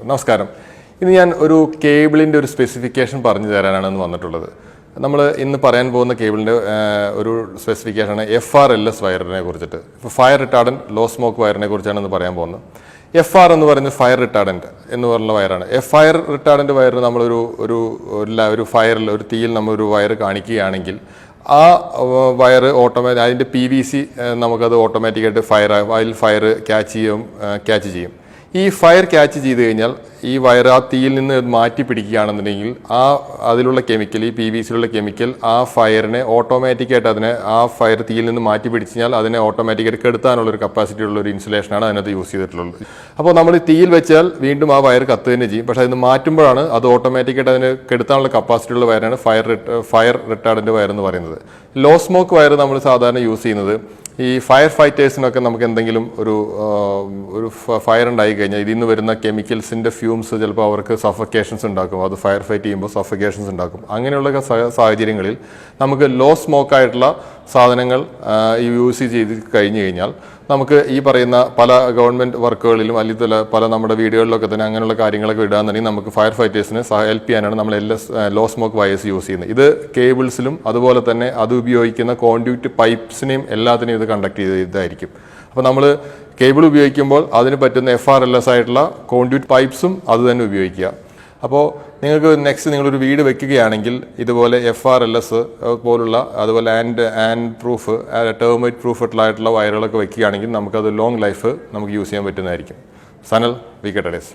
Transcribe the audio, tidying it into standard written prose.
നമസ്കാരം. ഇന്ന് ഞാൻ ഒരു കേബിളിൻ്റെ ഒരു സ്പെസിഫിക്കേഷൻ പറഞ്ഞു തരാനാണ് വന്നിട്ടുള്ളത്. നമ്മൾ ഇന്ന് പറയാൻ പോകുന്ന കേബിളിൻ്റെ ഒരു സ്പെസിഫിക്കേഷനാണ് FRLS വയറിനെ കുറിച്ചിട്ട്. ഇപ്പോൾ ഫയർ റിട്ടാർഡൻറ്റ് ലോ സ്മോക്ക് വയറിനെ കുറിച്ചാണ് ഇന്ന് പറയാൻ പോകുന്നത്. FR എന്ന് പറയുന്നത് ഫയർ റിട്ടാർഡൻറ്റ് എന്ന് പറഞ്ഞ വയറാണ്. ഫയർ റിട്ടാർഡൻറ്റ് വയറിന് നമ്മളൊരു ഫയറിൽ ഒരു തീയിൽ നമ്മളൊരു വയർ കാണിക്കുകയാണെങ്കിൽ ആ വയർ ഓട്ടോമാറ്റിക് അതിൻ്റെ PVC നമുക്കത് ഓട്ടോമാറ്റിക്കായിട്ട് ഫയർ ക്യാച്ച് ചെയ്യും. ഈ ഫയർ ക്യാച്ച് ചെയ്ത് കഴിഞ്ഞാൽ ഈ വയർ ആ തീയിൽ നിന്ന് മാറ്റി പിടിക്കുകയാണെന്നുണ്ടെങ്കിൽ അതിലുള്ള കെമിക്കൽ, ഈ PVCയിലുള്ള കെമിക്കൽ ആ ഫയറിനെ ഓട്ടോമാറ്റിക്കായിട്ട് ആ ഫയർ തീയിൽ നിന്ന് മാറ്റി പിടിച്ചാൽ അതിനെ ഓട്ടോമാറ്റിക്കായിട്ട് കെടുത്താനുള്ളൊരു കപ്പാസിറ്റി ഉള്ള ഒരു ഇൻസുലേഷനാണ് അതിനകത്ത് യൂസ് ചെയ്തിട്ടുള്ളത്. അപ്പോൾ നമ്മൾ തീയിൽ വെച്ചാൽ വീണ്ടും ആ വയർ കത്ത് തന്നെ ചെയ്യും. പക്ഷേ അതിന് മാറ്റുമ്പോഴാണ് അത് ഓട്ടോമാറ്റിക്കായിട്ട് അതിന് കെടുത്താനുള്ള കപ്പാസിറ്റി ഉള്ള വയറാണ് ഫയർ റിട്ടാർഡൻറ്റ് വയർ എന്ന് പറയുന്നത്. ലോ സ്മോക്ക് വയർ നമ്മൾ സാധാരണ യൂസ് ചെയ്യുന്നത് ഈ ഫയർ ഫൈറ്റേഴ്സിനൊക്കെ നമുക്ക് എന്തെങ്കിലും ഒരു ഫയർ ഉണ്ടായി കഴിഞ്ഞാൽ ഇതിൽ നിന്ന് വരുന്ന കെമിക്കൽസിൻ്റെ ഫ്യൂംസ് ചിലപ്പോൾ അവർക്ക് സഫക്കേഷൻസ് ഉണ്ടാക്കും. അത് ഫയർ ഫൈറ്റ് ചെയ്യുമ്പോൾ സഫക്കേഷൻസ് ഉണ്ടാക്കും. അങ്ങനെയുള്ള സാഹചര്യങ്ങളിൽ നമുക്ക് ലോ സ്മോക്കായിട്ടുള്ള സാധനങ്ങൾ യൂസ് ചെയ്ത് കഴിഞ്ഞ് കഴിഞ്ഞാൽ നമുക്ക് ഈ പറയുന്ന പല ഗവൺമെൻറ് വർക്കുകളിലും അല്ലെങ്കിൽ പല നമ്മുടെ വീടുകളിലൊക്കെ തന്നെ അങ്ങനെയുള്ള കാര്യങ്ങളൊക്കെ ഇടാന്നുണ്ടെങ്കിൽ നമുക്ക് ഫയർ ഫൈറ്റേഴ്സിനെ ഹെൽപ്പ് ചെയ്യാനാണ് നമ്മൾ ലോ സ്മോക്ക് വയേഴ്സ് യൂസ് ചെയ്യുന്നത്. ഇത് കേബിൾസിലും അതുപോലെ തന്നെ അത് ഉപയോഗിക്കുന്ന കോൺഡ്യൂറ്റ് പൈപ്പ്സിനെയും എല്ലാത്തിനെയും ഇത് കണ്ടക്ട് ചെയ്തായിരിക്കും. അപ്പോൾ നമ്മൾ കേബിൾ ഉപയോഗിക്കുമ്പോൾ അതിന് പറ്റുന്ന FRLS ആയിട്ടുള്ള കോൺഡ്യൂറ്റ് പൈപ്പ്സും അത് തന്നെ ഉപയോഗിക്കുക. അപ്പോൾ നിങ്ങൾക്ക് നെക്സ്റ്റ് നിങ്ങളൊരു വീട് വെക്കുകയാണെങ്കിൽ ഇതുപോലെ FRLS പോലുള്ള അതുപോലെ ആൻഡ് പ്രൂഫ് ടെർമൈറ്റ് പ്രൂഫ് ആയിട്ടുള്ള വയറുകളൊക്കെ വെക്കുകയാണെങ്കിൽ നമുക്കത് ലോങ് ലൈഫ് നമുക്ക് യൂസ് ചെയ്യാൻ പറ്റുന്നതായിരിക്കും. Sanal, VK Traders.